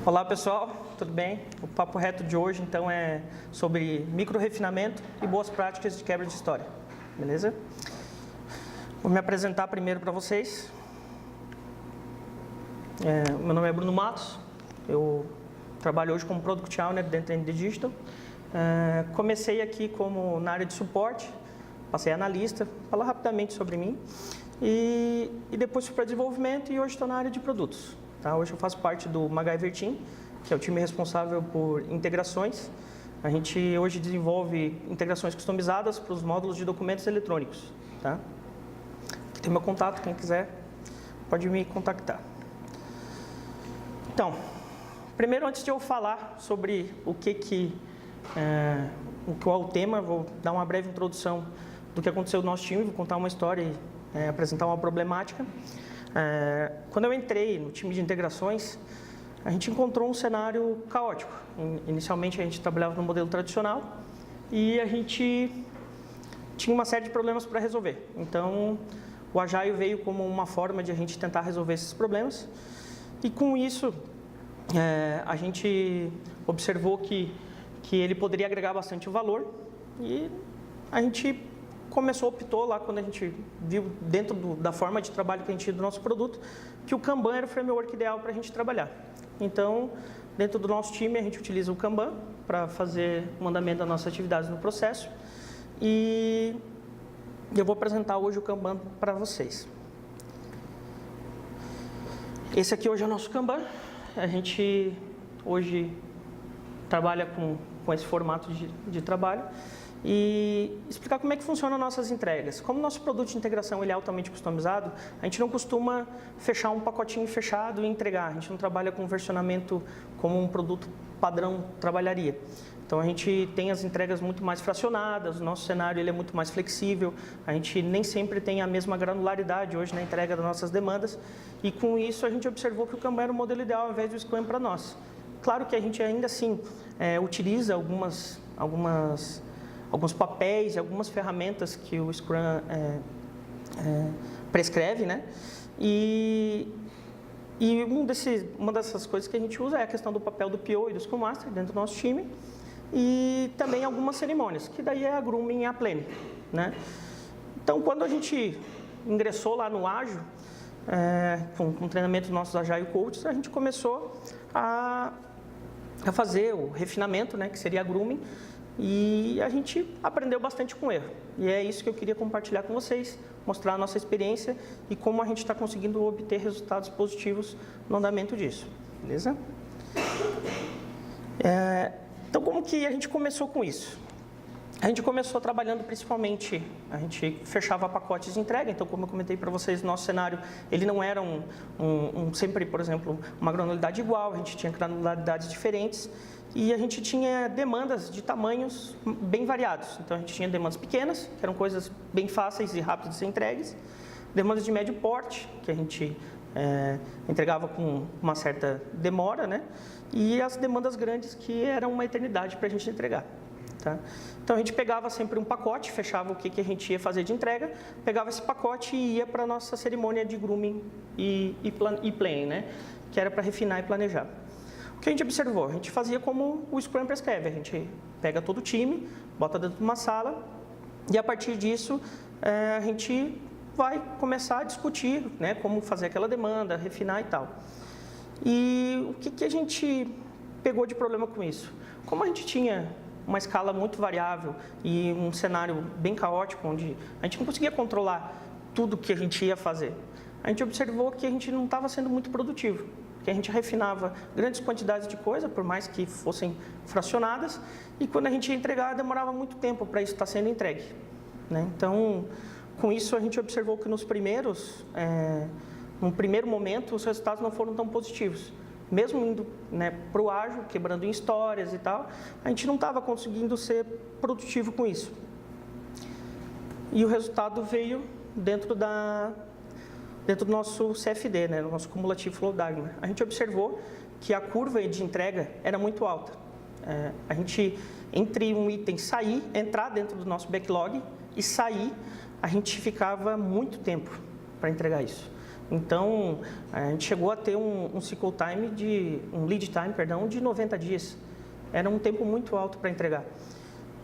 Olá pessoal, tudo bem? O papo reto de hoje então é sobre micro-refinamento e boas práticas de quebra de história, beleza? Vou me apresentar primeiro para vocês. Meu nome é Bruno Matos, eu trabalho hoje como Product Owner dentro da ND Digital. Comecei aqui como na área de suporte, passei a analista, falar rapidamente sobre mim e depois fui para desenvolvimento e hoje estou na área de produtos. Tá? Hoje eu faço parte do MacGyver Team, que é o time responsável por integrações. A gente hoje desenvolve integrações customizadas para os módulos de documentos eletrônicos. Tá? Aqui tem meu contato, quem quiser pode me contactar. Então, primeiro antes de eu falar sobre o que é o tema, vou dar uma breve introdução do que aconteceu no nosso time, vou contar uma história e apresentar uma problemática. Quando eu entrei no time de integrações, a gente encontrou um cenário caótico. Inicialmente a gente trabalhava no modelo tradicional e a gente tinha uma série de problemas para resolver. Então o Agile veio como uma forma de a gente tentar resolver esses problemas e com isso a gente observou que ele poderia agregar bastante valor e a gente optou lá quando a gente viu dentro da forma de trabalho que a gente tinha do nosso produto, que o Kanban era o framework ideal para a gente trabalhar. Então, dentro do nosso time, a gente utiliza o Kanban para fazer o andamento das nossas atividades no processo e eu vou apresentar hoje o Kanban para vocês. Esse aqui hoje é o nosso Kanban. A gente hoje trabalha com esse formato de trabalho. E explicar como é que funcionam as nossas entregas. Como o nosso produto de integração ele é altamente customizado, a gente não costuma fechar um pacotinho fechado e entregar. A gente não trabalha com versionamento como um produto padrão trabalharia. Então a gente tem as entregas muito mais fracionadas, o nosso cenário ele é muito mais flexível, a gente nem sempre tem a mesma granularidade hoje na entrega das nossas demandas e com isso a gente observou que o Kanban era o modelo ideal ao invés do Scrum para nós. Claro que a gente ainda assim utiliza alguns papéis e algumas ferramentas que o Scrum prescreve, né? E uma dessas coisas que a gente usa é a questão do papel do PO e do Scrum Master dentro do nosso time e também algumas cerimônias, que daí é a Grooming e a Planning, né? Então, quando a gente ingressou lá no Ágil, com o treinamento dos nossos Agile Coaches, a gente começou a fazer o refinamento, né, que seria a Grooming, e a gente aprendeu bastante com erro. E é isso que eu queria compartilhar com vocês, mostrar a nossa experiência e como a gente está conseguindo obter resultados positivos no andamento disso. Beleza? Então, como que a gente começou com isso? A gente começou trabalhando principalmente, a gente fechava pacotes de entrega, então como eu comentei para vocês, nosso cenário, ele não era sempre, por exemplo, uma granularidade igual, a gente tinha granularidades diferentes e a gente tinha demandas de tamanhos bem variados. Então a gente tinha demandas pequenas, que eram coisas bem fáceis e rápidas de ser entregues, demandas de médio porte, que a gente entregava com uma certa demora, né? E as demandas grandes, que eram uma eternidade para a gente entregar. Tá? Então a gente pegava sempre um pacote, fechava o que a gente ia fazer de entrega, pegava esse pacote e ia para a nossa cerimônia de grooming e planning, né? Que era para refinar e planejar. O que a gente observou? A gente fazia como o Scrum prescreve, a gente pega todo o time, bota dentro de uma sala e a partir disso a gente vai começar a discutir, né, como fazer aquela demanda, refinar e tal. E o que a gente pegou de problema com isso? Como a gente tinha uma escala muito variável e um cenário bem caótico, onde a gente não conseguia controlar tudo que a gente ia fazer, a gente observou que a gente não estava sendo muito produtivo, que a gente refinava grandes quantidades de coisa, por mais que fossem fracionadas, e quando a gente ia entregar, demorava muito tempo para isso estar sendo entregue, né? Então, com isso, a gente observou que num primeiro momento, os resultados não foram tão positivos. Mesmo indo, né, para o ágil, quebrando em histórias e tal, a gente não estava conseguindo ser produtivo com isso. E o resultado veio dentro do nosso CFD, né, no nosso Cumulative Flow Diagram. A gente observou que a curva de entrega era muito alta. A gente, entre um item entrar dentro do nosso backlog e sair, a gente ficava muito tempo para entregar isso. Então, a gente chegou a ter um lead time, de 90 dias. Era um tempo muito alto para entregar.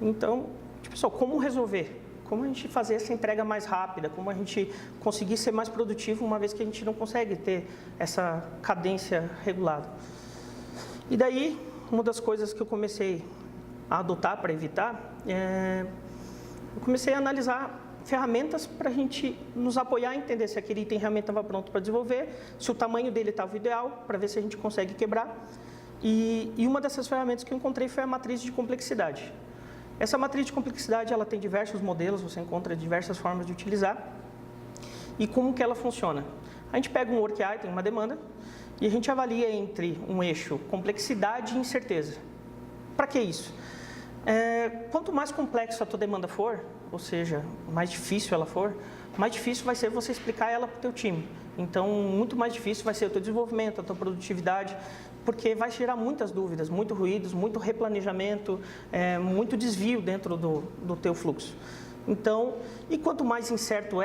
Então, pessoal, como resolver? Como a gente fazer essa entrega mais rápida? Como a gente conseguir ser mais produtivo, uma vez que a gente não consegue ter essa cadência regulada? E daí, uma das coisas que eu comecei a adotar para evitar, eu comecei a analisar ferramentas para a gente nos apoiar a entender se aquele item realmente estava pronto para desenvolver, se o tamanho dele estava ideal, para ver se a gente consegue quebrar. E uma dessas ferramentas que eu encontrei foi a matriz de complexidade. Essa matriz de complexidade, ela tem diversos modelos, você encontra diversas formas de utilizar. E como que ela funciona? A gente pega um work item, uma demanda, e a gente avalia entre um eixo complexidade e incerteza. Para que isso? Quanto mais complexa a tua demanda for, ou seja, mais difícil ela for, mais difícil vai ser você explicar ela para o teu time. Então, muito mais difícil vai ser o teu desenvolvimento, a tua produtividade, porque vai gerar muitas dúvidas, muito ruídos, muito replanejamento, muito desvio dentro do teu fluxo. Então, e quanto mais incerto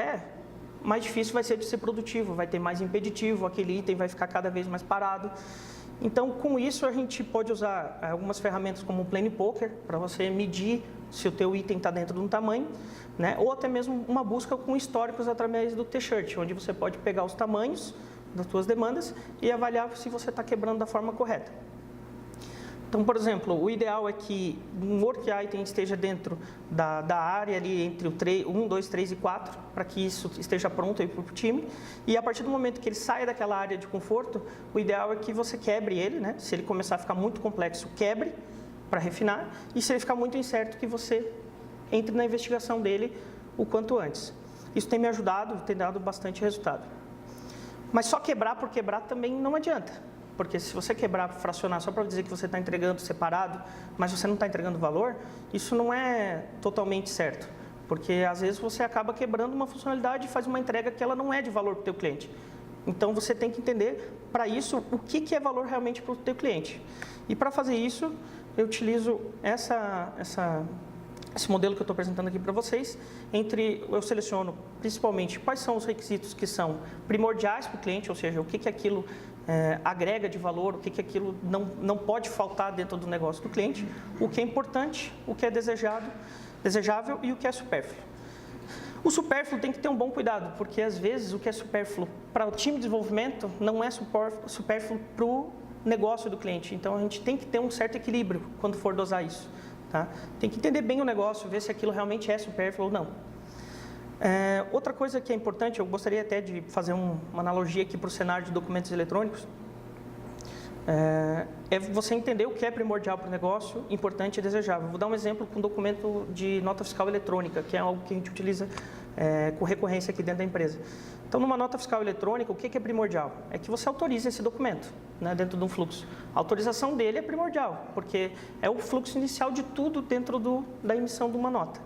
mais difícil vai ser de ser produtivo, vai ter mais impeditivo, aquele item vai ficar cada vez mais parado. Então, com isso, a gente pode usar algumas ferramentas como o Plane Poker, para você medir se o teu item está dentro de um tamanho, né? Ou até mesmo uma busca com históricos através do T-Shirt, onde você pode pegar os tamanhos das suas demandas e avaliar se você está quebrando da forma correta. Então, por exemplo, o ideal é que um work item esteja dentro da área ali entre o 1, 2, 3 e 4, para que isso esteja pronto para o time. E a partir do momento que ele saia daquela área de conforto, o ideal é que você quebre ele, né? Se ele começar a ficar muito complexo, quebre para refinar. E se ele ficar muito incerto, que você entre na investigação dele o quanto antes. Isso tem me ajudado, tem dado bastante resultado. Mas só quebrar por quebrar também não adianta. Porque se você quebrar, fracionar só para dizer que você está entregando separado, mas você não está entregando valor, isso não é totalmente certo. Porque às vezes você acaba quebrando uma funcionalidade e faz uma entrega que ela não é de valor para o teu cliente. Então você tem que entender, para isso, o que é valor realmente para o teu cliente. E para fazer isso, eu utilizo esse modelo que eu estou apresentando aqui para vocês. Eu seleciono principalmente quais são os requisitos que são primordiais para o cliente, ou seja, o que aquilo agrega de valor, o que aquilo não pode faltar dentro do negócio do cliente, o que é importante, o que é desejável e o que é supérfluo. O supérfluo tem que ter um bom cuidado, porque às vezes o que é supérfluo para o time de desenvolvimento não é supérfluo para o negócio do cliente. Então a gente tem que ter um certo equilíbrio quando for dosar isso. Tá? Tem que entender bem o negócio, ver se aquilo realmente é supérfluo ou não. Outra coisa que é importante, eu gostaria até de fazer uma analogia aqui para o cenário de documentos eletrônicos, é você entender o que é primordial para o negócio, importante e desejável. Vou dar um exemplo com um documento de nota fiscal eletrônica, que é algo que a gente utiliza com recorrência aqui dentro da empresa. Então, numa nota fiscal eletrônica, o que é primordial? É que você autorize esse documento, né, dentro de um fluxo. A autorização dele é primordial, porque é o fluxo inicial de tudo dentro da emissão de uma nota.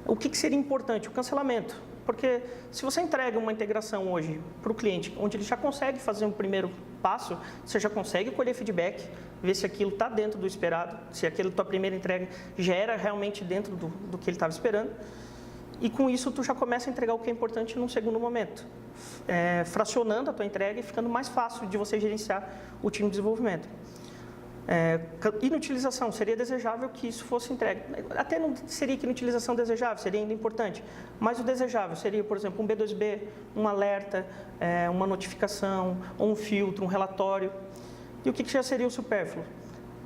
O que seria importante? O cancelamento. Porque se você entrega uma integração hoje para o cliente, onde ele já consegue fazer um primeiro passo, você já consegue colher feedback, ver se aquilo está dentro do esperado, se aquela tua primeira entrega já era realmente dentro do que ele estava esperando. E com isso, tu já começa a entregar o que é importante num segundo momento, fracionando a tua entrega e ficando mais fácil de você gerenciar o time de desenvolvimento. Inutilização, seria desejável que isso fosse entregue. Até não seria que inutilização desejável, seria ainda importante. Mas o desejável seria, por exemplo, um B2B, um alerta, uma notificação, ou um filtro, um relatório. E o que já seria o supérfluo?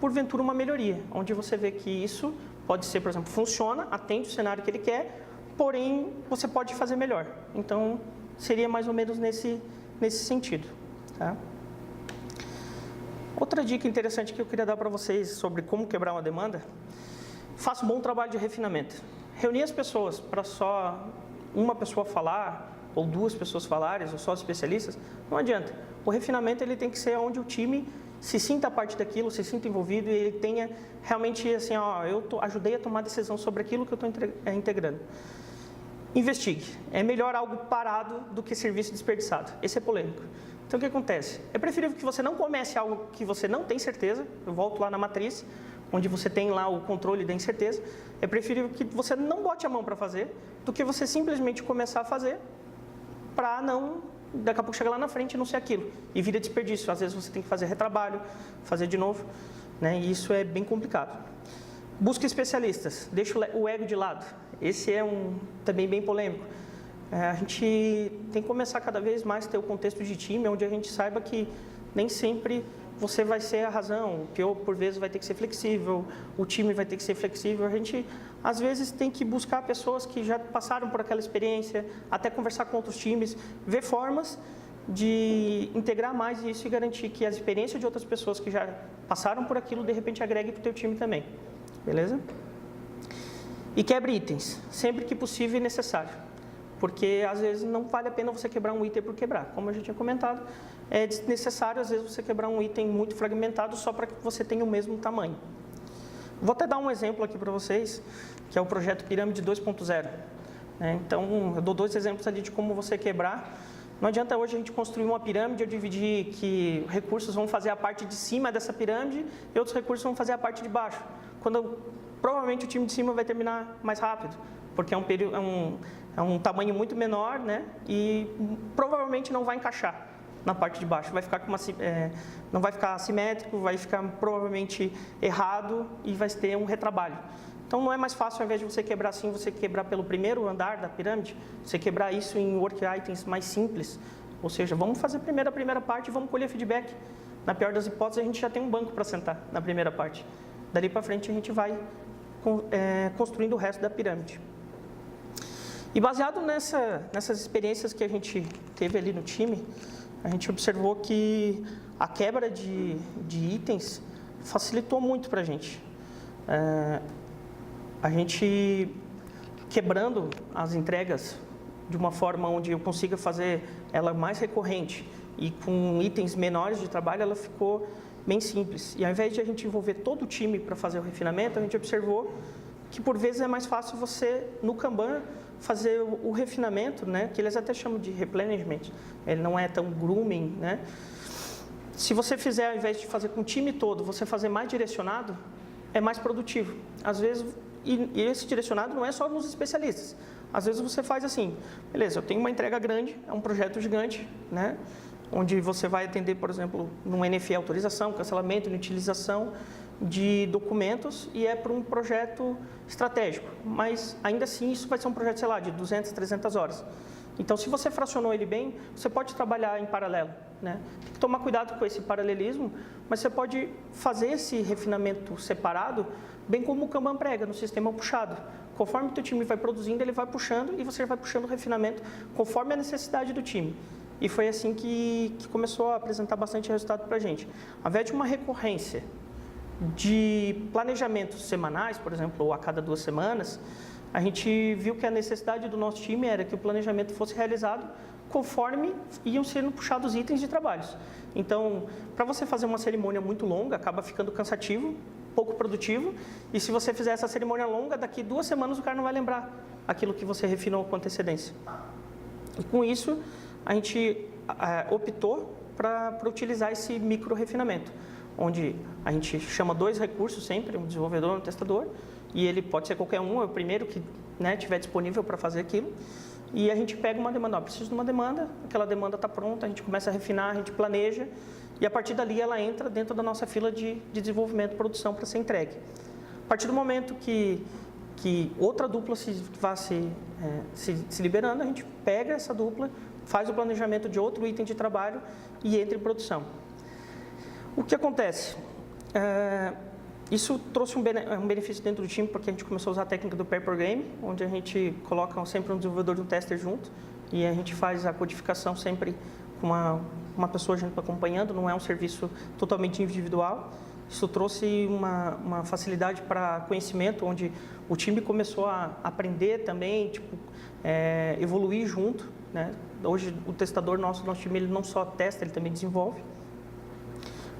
Porventura, uma melhoria, onde você vê que isso pode ser, por exemplo, funciona, atende o cenário que ele quer, porém, você pode fazer melhor. Então, seria mais ou menos nesse sentido. Tá? Outra dica interessante que eu queria dar para vocês sobre como quebrar uma demanda, faça um bom trabalho de refinamento. Reunir as pessoas para só uma pessoa falar, ou duas pessoas falarem, ou só os especialistas, não adianta. O refinamento ele tem que ser onde o time se sinta parte daquilo, se sinta envolvido e ele tenha realmente assim, ajudei a tomar decisão sobre aquilo que eu estou integrando. Investigue. É melhor algo parado do que serviço desperdiçado. Esse é polêmico. Então, o que acontece? É preferível que você não comece algo que você não tem certeza. Eu volto lá na matriz, onde você tem lá o controle da incerteza. É preferível que você não bote a mão para fazer, do que você simplesmente começar a fazer para não daqui a pouco chega lá na frente e não ser aquilo, e vira desperdício. Às vezes você tem que fazer retrabalho, fazer de novo, né? E isso é bem complicado. Busca especialistas, deixa o ego de lado. Esse é também bem polêmico. A gente tem que começar cada vez mais a ter o contexto de time, onde a gente saiba que nem sempre você vai ser a razão, que eu, por vezes, vai ter que ser flexível, o time vai ter que ser flexível. A gente, às vezes, tem que buscar pessoas que já passaram por aquela experiência, até conversar com outros times, ver formas de integrar mais isso e garantir que as experiências de outras pessoas que já passaram por aquilo, de repente, agreguem para o teu time também. Beleza? E quebre itens, sempre que possível e necessário. Porque, às vezes, não vale a pena você quebrar um item por quebrar. Como eu já tinha comentado, é desnecessário, às vezes, você quebrar um item muito fragmentado só para que você tenha o mesmo tamanho. Vou até dar um exemplo aqui para vocês, que é o projeto Pirâmide 2.0. Então, eu dou 2 exemplos ali de como você quebrar. Não adianta hoje a gente construir uma pirâmide, eu dividir que recursos vão fazer a parte de cima dessa pirâmide e outros recursos vão fazer a parte de baixo. Provavelmente o time de cima vai terminar mais rápido, porque é um tamanho muito menor, né? E provavelmente não vai encaixar na parte de baixo. Vai ficar não vai ficar assimétrico, vai ficar provavelmente errado e vai ter um retrabalho. Então, não é mais fácil, ao invés de você quebrar assim, você quebrar pelo primeiro andar da pirâmide, você quebrar isso em work items mais simples. Ou seja, vamos fazer primeiro a primeira parte e vamos colher feedback. Na pior das hipóteses, a gente já tem um banco para sentar na primeira parte. Dali para frente, a gente vai construindo o resto da pirâmide. E baseado nessas experiências que a gente teve ali no time, a gente observou que a quebra de itens facilitou muito para a gente. A gente quebrando as entregas de uma forma onde eu consiga fazer ela mais recorrente e com itens menores de trabalho, ela ficou bem simples. E ao invés de a gente envolver todo o time para fazer o refinamento, a gente observou que por vezes é mais fácil você, no Kanban, fazer o refinamento, né? Que eles até chamam de replenishment, ele não é tão grooming, né? Se você fizer, ao invés de fazer com o time todo, você fazer mais direcionado, é mais produtivo. Às vezes, e esse direcionado não é só nos especialistas. Às vezes você faz assim, beleza, eu tenho uma entrega grande, é um projeto gigante, né? Onde você vai atender, por exemplo, num NFE autorização, cancelamento, inutilização de documentos e é para um projeto estratégico. Mas, ainda assim, isso vai ser um projeto, sei lá, de 200, 300 horas. Então, se você fracionou ele bem, você pode trabalhar em paralelo, né? Tem que tomar cuidado com esse paralelismo, mas você pode fazer esse refinamento separado, bem como o Kanban prega, no sistema puxado. Conforme o teu time vai produzindo, ele vai puxando e você vai puxando o refinamento conforme a necessidade do time. E foi assim que começou a apresentar bastante resultado para a gente. Ao invés de uma recorrência de planejamentos semanais, por exemplo, ou a cada 2 semanas, a gente viu que a necessidade do nosso time era que o planejamento fosse realizado conforme iam sendo puxados itens de trabalhos. Então, para você fazer uma cerimônia muito longa, acaba ficando cansativo, pouco produtivo, e se você fizer essa cerimônia longa, daqui 2 semanas o cara não vai lembrar aquilo que você refinou com antecedência. E com isso, a gente optou para utilizar esse micro refinamento, onde a gente chama 2 recursos sempre, um desenvolvedor e um testador, e ele pode ser qualquer um, é o primeiro que tiver disponível para fazer aquilo, e a gente pega uma demanda, preciso de uma demanda, aquela demanda está pronta, a gente começa a refinar, a gente planeja, e a partir dali ela entra dentro da nossa fila de desenvolvimento e produção para ser entregue. A partir do momento que outra dupla vai se liberando, a gente pega essa dupla, faz o planejamento de outro item de trabalho e entra em produção. O que acontece? Isso trouxe um benefício dentro do time, porque a gente começou a usar a técnica do pair programming, onde a gente coloca sempre um desenvolvedor e um tester junto, e a gente faz a codificação sempre com uma pessoa junto acompanhando, não é um serviço totalmente individual. Isso trouxe uma facilidade para conhecimento, onde o time começou a aprender também, evoluir junto, né? Hoje, o testador nosso time, ele não só testa, ele também desenvolve.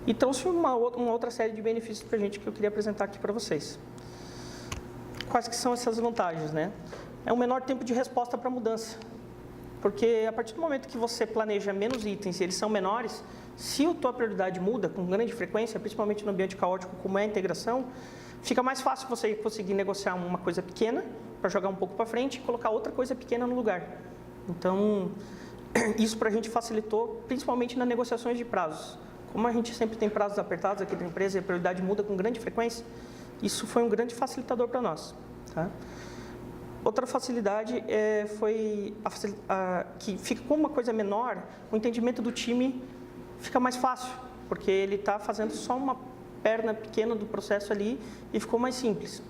E trouxe uma outra série de benefícios para a gente que eu queria apresentar aqui para vocês. Quais que são essas vantagens, né? É um menor tempo de resposta para a mudança. Porque a partir do momento que você planeja menos itens e eles são menores, se a tua prioridade muda com grande frequência, principalmente no ambiente caótico como é a integração, fica mais fácil você conseguir negociar uma coisa pequena para jogar um pouco para frente e colocar outra coisa pequena no lugar. Então, isso para a gente facilitou, principalmente nas negociações de prazos. Como a gente sempre tem prazos apertados aqui da empresa e a prioridade muda com grande frequência, isso foi um grande facilitador para nós. Tá? Outra facilidade foi que fica com uma coisa menor, o entendimento do time fica mais fácil, porque ele está fazendo só uma perna pequena do processo ali e ficou mais simples.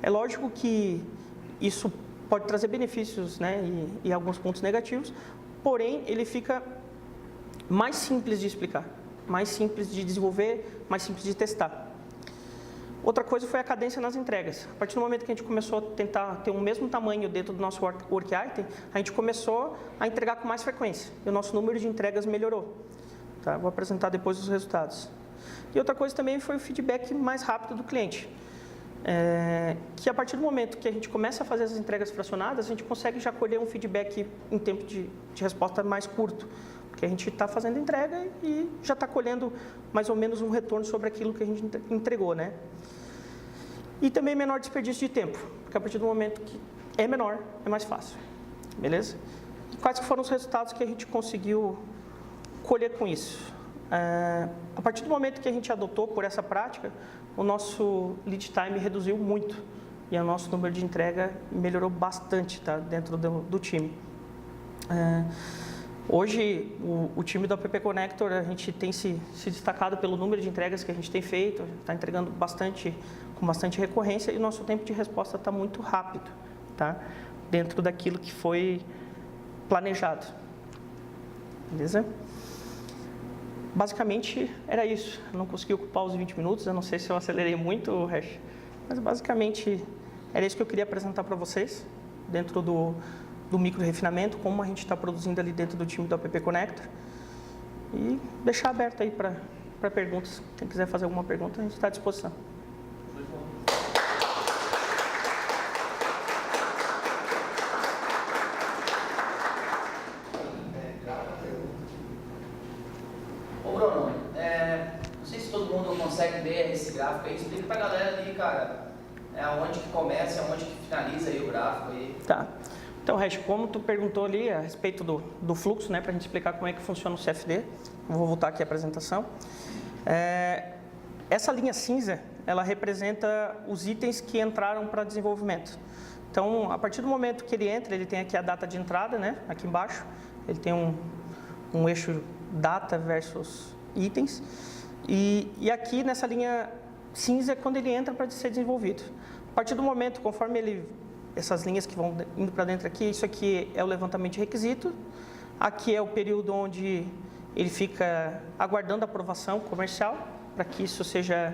É lógico que isso pode trazer benefícios, né, e alguns pontos negativos, porém ele fica mais simples de explicar, mais simples de desenvolver, mais simples de testar. Outra coisa foi a cadência nas entregas. A partir do momento que a gente começou a tentar ter o mesmo tamanho dentro do nosso work item, a gente começou a entregar com mais frequência e o nosso número de entregas melhorou. Tá? Vou apresentar depois os resultados. E outra coisa também foi o feedback mais rápido do cliente. Que a partir do momento que a gente começa a fazer as entregas fracionadas, a gente consegue já colher um feedback em tempo de resposta mais curto. Porque a gente está fazendo entrega e já está colhendo mais ou menos um retorno sobre aquilo que a gente entregou, né? E também menor desperdício de tempo, porque a partir do momento que é menor, é mais fácil, beleza? E quais foram os resultados que a gente conseguiu colher com isso? A partir do momento que a gente adotou por essa prática, o nosso lead time reduziu muito e o nosso número de entrega melhorou bastante, tá, dentro do time. Hoje, o time do App Connector, a gente tem se destacado pelo número de entregas que a gente tem feito, está entregando com bastante recorrência e o nosso tempo de resposta está muito rápido, tá? Dentro daquilo que foi planejado. Beleza? Basicamente, era isso. Eu não consegui ocupar os 20 minutos, eu não sei se eu acelerei muito, Hash, mas basicamente era isso que eu queria apresentar para vocês, dentro do micro refinamento, como a gente está produzindo ali dentro do time do App Connector. E deixar aberto aí para perguntas. Quem quiser fazer alguma pergunta, a gente está à disposição. Ô Bruno, não sei se todo mundo consegue ver esse gráfico aí. Explica para a galera ali, cara, onde que começa e onde que finaliza aí o gráfico aí. Tá. Então, Hash, como tu perguntou ali a respeito do fluxo, né, para a gente explicar como é que funciona o CFD, eu vou voltar aqui à apresentação. Essa linha cinza, ela representa os itens que entraram para desenvolvimento. Então, a partir do momento que ele entra, ele tem aqui a data de entrada, né, aqui embaixo, ele tem um eixo data versus itens, e aqui nessa linha cinza é quando ele entra para ser desenvolvido. A partir do momento, conforme essas linhas que vão indo para dentro aqui, isso aqui é o levantamento de requisito, aqui é o período onde ele fica aguardando a aprovação comercial para que isso seja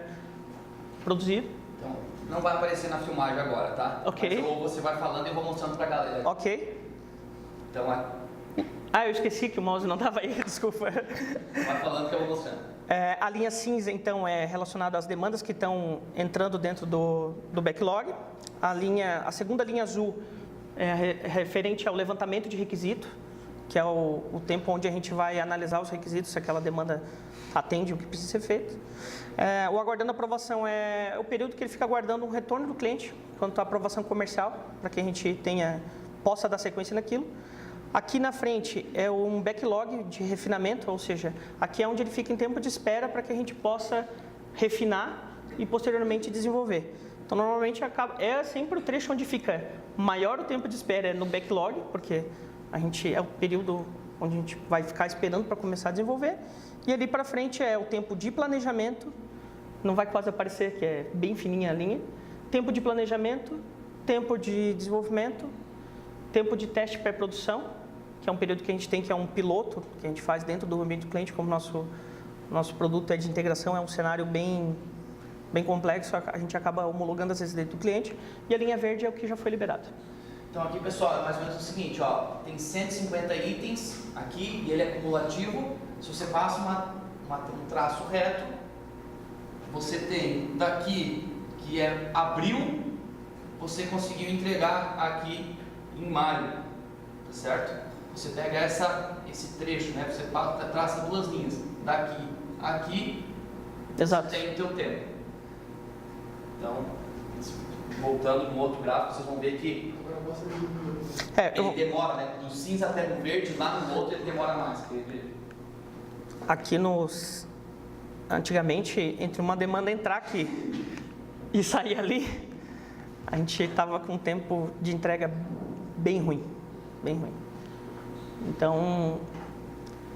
produzido. Então, não vai aparecer na filmagem agora, tá? Ok. Mas você vai falando e eu vou mostrando para a galera. Ok. Então, eu esqueci que o mouse não estava aí, desculpa. vai falando que eu vou mostrando. A linha cinza, então, é relacionada às demandas que estão entrando dentro do backlog. A segunda linha azul é referente ao levantamento de requisito, que é o tempo onde a gente vai analisar os requisitos, se aquela demanda atende o que precisa ser feito. O aguardando aprovação é o período que ele fica aguardando um retorno do cliente quanto à aprovação comercial, para que a gente possa dar sequência naquilo. Aqui na frente é um backlog de refinamento, ou seja, aqui é onde ele fica em tempo de espera para que a gente possa refinar e posteriormente desenvolver. Então, normalmente é sempre o trecho onde fica maior o tempo de espera no backlog, porque é o período onde a gente vai ficar esperando para começar a desenvolver. E ali para frente é o tempo de planejamento, não vai quase aparecer, que é bem fininha a linha. Tempo de planejamento, tempo de desenvolvimento, tempo de teste pré-produção, que é um período que a gente tem, que é um piloto, que a gente faz dentro do ambiente do cliente, como nosso produto é de integração, é um cenário bem complexo, a gente acaba homologando às vezes dentro do cliente, e a linha verde é o que já foi liberado. Então aqui, pessoal, é mais ou menos o seguinte, ó, tem 150 itens aqui e ele é cumulativo. Se você passa um traço reto, você tem daqui, que é abril, você conseguiu entregar aqui em maio, tá certo? Você pega esse trecho, né? Você traça duas linhas, daqui a aqui, Exato. Você tem o teu tempo. Então, voltando no outro gráfico, vocês vão ver que Ele demora, né? Do cinza até no verde, lá no outro ele demora mais. Aqui antigamente, entre uma demanda entrar aqui e sair ali, a gente estava com um tempo de entrega bem ruim, bem ruim. Então,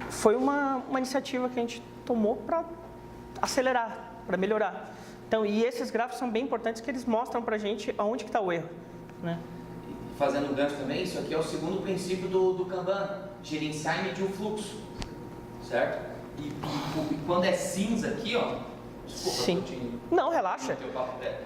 foi uma iniciativa que a gente tomou para acelerar, para melhorar. Então, e esses gráficos são bem importantes, que eles mostram para a gente aonde que está o erro, né? Fazendo um gancho também, isso aqui é o segundo princípio do Kanban, gerenciar e medir o fluxo, certo? E quando é cinza aqui, ó, desculpa, sim. Não, relaxa.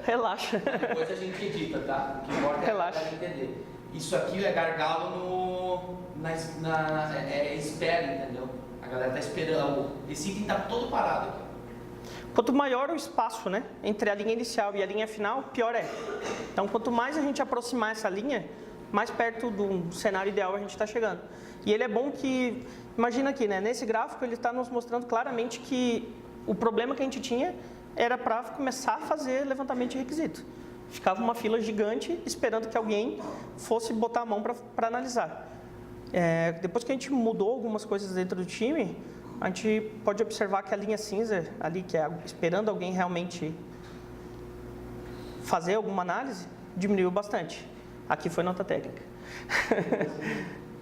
Relaxa. Depois a gente edita, tá? O que importa relaxa. É entender. Isso aqui é gargalo é espera, entendeu? A galera tá esperando. Esse item tá todo parado aqui. Quanto maior o espaço, né, entre a linha inicial e a linha final, pior é. Então, quanto mais a gente aproximar essa linha, mais perto do cenário ideal a gente está chegando. E ele é bom que, imagina aqui, né, nesse gráfico ele está nos mostrando claramente que o problema que a gente tinha era para começar a fazer levantamento de requisito. Ficava uma fila gigante esperando que alguém fosse botar a mão para analisar. Depois que a gente mudou algumas coisas dentro do time, a gente pode observar que a linha cinza ali, que é esperando alguém realmente fazer alguma análise, diminuiu bastante. Aqui foi nota técnica.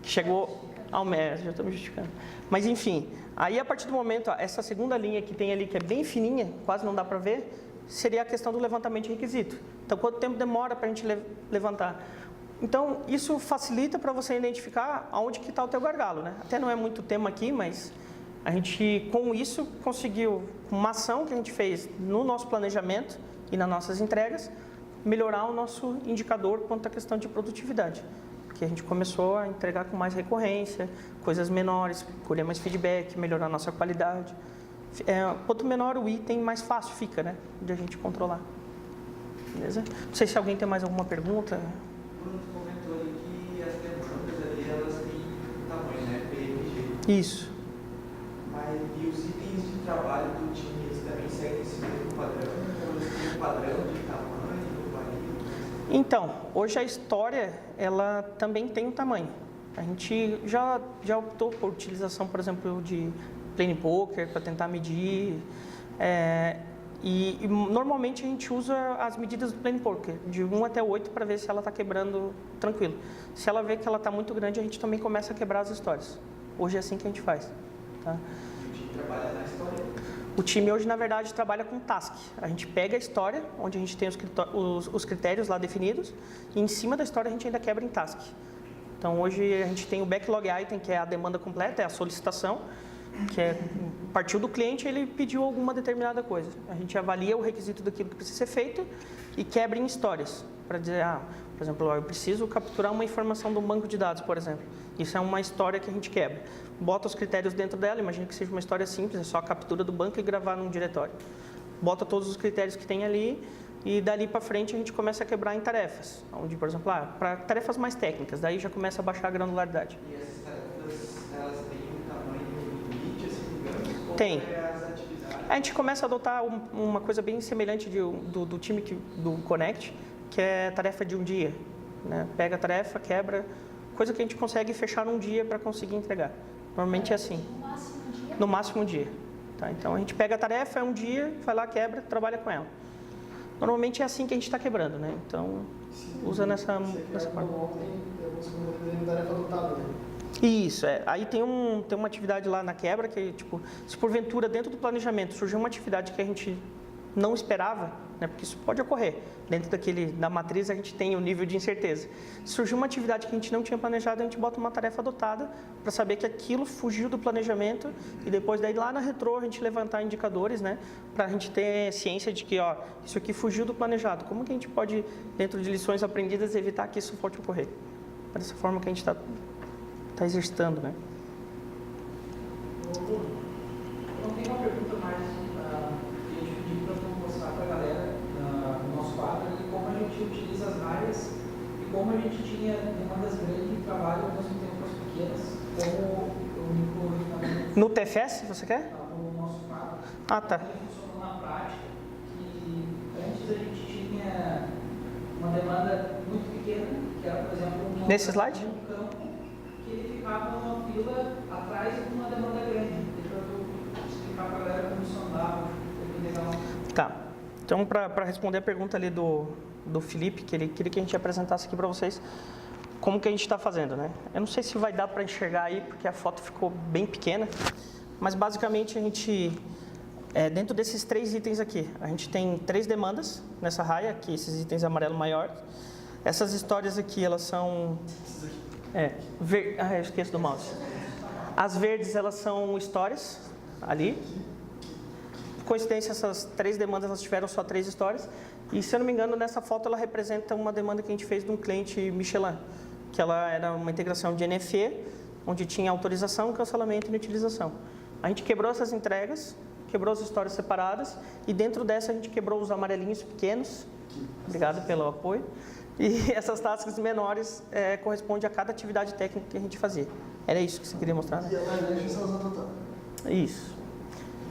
Chegou ao mês, já estou me justificando. Mas enfim, aí a partir do momento, essa segunda linha que tem ali, que é bem fininha, quase não dá para ver, seria a questão do levantamento de requisito. Então, quanto tempo demora para a gente levantar? Então, isso facilita para você identificar aonde que está o teu gargalo, né? Até não é muito tema aqui, mas a gente, com isso, conseguiu, uma ação que a gente fez no nosso planejamento e nas nossas entregas, melhorar o nosso indicador quanto à questão de produtividade. Porque a gente começou a entregar com mais recorrência, coisas menores, colher mais feedback, melhorar a nossa qualidade. Quanto menor o item, mais fácil fica, né, de a gente controlar. Beleza? Não sei se alguém tem mais alguma pergunta. Bruno comentou ali que as demandas ali, elas têm tamanho, né, PMG. Isso. Mas e os itens de trabalho do time, eles também seguem esse mesmo padrão? Ou eles têm um padrão de tamanho, varia? Então, hoje a história, ela também tem um tamanho. A gente já optou por utilização, por exemplo, de Plane Poker para tentar medir. E normalmente a gente usa as medidas do Plane Poker, de 1 até 8, para ver se ela está quebrando tranquilo. Se ela vê que ela está muito grande, a gente também começa a quebrar as histórias. Hoje é assim que a gente faz. Tá? O time trabalha na história? O time hoje, na verdade, trabalha com task. A gente pega a história, onde a gente tem os critérios lá definidos, e em cima da história a gente ainda quebra em task. Então, hoje a gente tem o backlog item, que é a demanda completa, é a solicitação, que partiu do cliente, ele pediu alguma determinada coisa. A gente avalia o requisito daquilo que precisa ser feito e quebra em histórias, para dizer, por exemplo, eu preciso capturar uma informação do banco de dados, por exemplo. Isso é uma história que a gente quebra. Bota os critérios dentro dela, imagina que seja uma história simples, é só a captura do banco e gravar num diretório. Bota todos os critérios que tem ali e dali para frente a gente começa a quebrar em tarefas, onde, por exemplo, para tarefas mais técnicas, daí já começa a baixar a granularidade. E essas tarefas, elas têm um tamanho limite, assim, digamos? Ou Tem. as atividades? A gente começa a adotar uma coisa bem semelhante do time do Connect, que é tarefa de um dia. Né? Pega a tarefa, quebra, coisa que a gente consegue fechar num dia para conseguir entregar. Normalmente é assim. No máximo um dia? No máximo um dia. Tá? Então a gente pega a tarefa, é um dia, vai lá, quebra, trabalha com ela. Normalmente é assim que a gente está quebrando, né? Então usa nessa forma. Isso, aí tem uma atividade lá na quebra que, tipo, se porventura dentro do planejamento surgiu uma atividade que a gente não esperava, né, porque isso pode ocorrer, dentro da matriz a gente tem o nível de incerteza. Se surgiu uma atividade que a gente não tinha planejado, a gente bota uma tarefa adotada para saber que aquilo fugiu do planejamento e depois daí lá na retrô a gente levantar indicadores, né, para a gente ter ciência de que, isso aqui fugiu do planejado. Como que a gente pode, dentro de lições aprendidas, evitar que isso volte a ocorrer? Dessa forma que a gente está exercitando, né? Eu tenho uma pergunta mais que a gente pediu para mostrar para a galera no nosso quadro de como a gente utiliza as áreas e como a gente tinha demandas grandes de trabalho ao mesmo tempo as pequenas, como eu me incluí No TFS, você quer? no nosso quadro. Ah, tá. Como funcionou na prática, que antes a gente tinha uma demanda muito pequena pequena, que era, por exemplo, Nesse slide? um campo, que ele ficava numa fila atrás de uma demanda grande. Deixa eu explicar para a galera como isso andava, foi legal. Tá. Então, para responder a pergunta ali do Felipe, que ele queria que a gente apresentasse aqui para vocês, como que a gente está fazendo, né? Eu não sei se vai dar para enxergar aí, porque a foto ficou bem pequena, mas basicamente a gente, dentro desses 3 itens aqui, a gente tem 3 demandas nessa raia, aqui esses itens amarelo maior. Essas histórias aqui, elas são... eu esqueço do mouse. As verdes, elas são histórias, ali. Coincidência, essas 3 demandas, elas tiveram só 3 histórias. E, se eu não me engano, nessa foto ela representa uma demanda que a gente fez de um cliente Michelin, que ela era uma integração de NFE, onde tinha autorização, cancelamento e inutilização. A gente quebrou essas entregas, quebrou as histórias separadas, e dentro dessa a gente quebrou os amarelinhos pequenos. Obrigado pelo apoio. E essas tasks menores correspondem a cada atividade técnica que a gente fazia. Era isso que você queria mostrar, né? E a laranja são as total. Isso.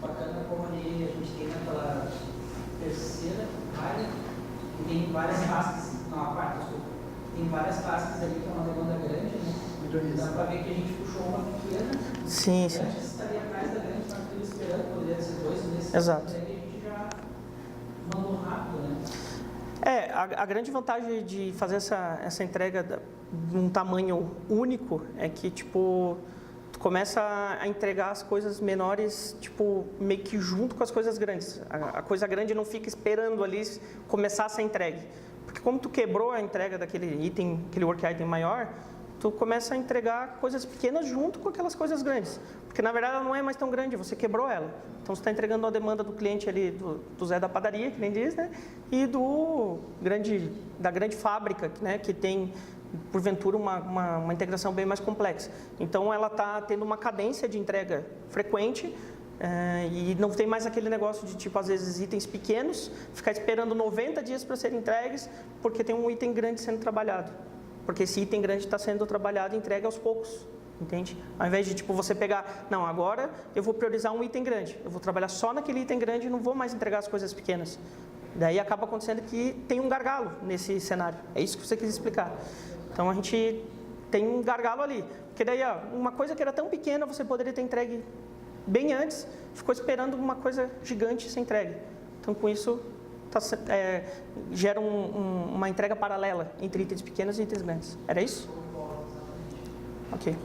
Bacana como ali a gente tem naquela terceira área, e tem várias tasks, não, a quarta, desculpa. Tem várias tasks ali que é uma demanda grande, né? Dá para ver que a gente puxou uma pequena. Sim, sim. Antes estaria atrás da grande, mas tudo esperando, poderia ser 2 nesses. Exato. E a gente já mandou rápido, né? A grande vantagem de fazer essa entrega de um tamanho único é que, tipo, tu começa a entregar as coisas menores, tipo, meio que junto com as coisas grandes. A coisa grande não fica esperando ali começar a ser entregue. Porque como tu quebrou a entrega daquele item, aquele work item maior, tu começa a entregar coisas pequenas junto com aquelas coisas grandes. Porque, na verdade, ela não é mais tão grande, você quebrou ela. Então, você está entregando a demanda do cliente ali, do Zé da padaria, que nem diz, né? E da grande fábrica, né? Que tem, porventura, uma integração bem mais complexa. Então, ela está tendo uma cadência de entrega frequente, e não tem mais aquele negócio de, tipo, às vezes, itens pequenos, ficar esperando 90 dias para serem entregues, porque tem um item grande sendo trabalhado. Porque esse item grande está sendo trabalhado e entregue aos poucos, entende? Ao invés de, tipo, você pegar, não, agora eu vou priorizar um item grande, eu vou trabalhar só naquele item grande e não vou mais entregar as coisas pequenas. Daí acaba acontecendo que tem um gargalo nesse cenário, é isso que você quis explicar. Então, a gente tem um gargalo ali, porque daí, uma coisa que era tão pequena, você poderia ter entregue bem antes, ficou esperando uma coisa gigante ser entregue. Então, com isso, gera uma entrega paralela entre itens pequenos e itens grandes. Era isso? Ok.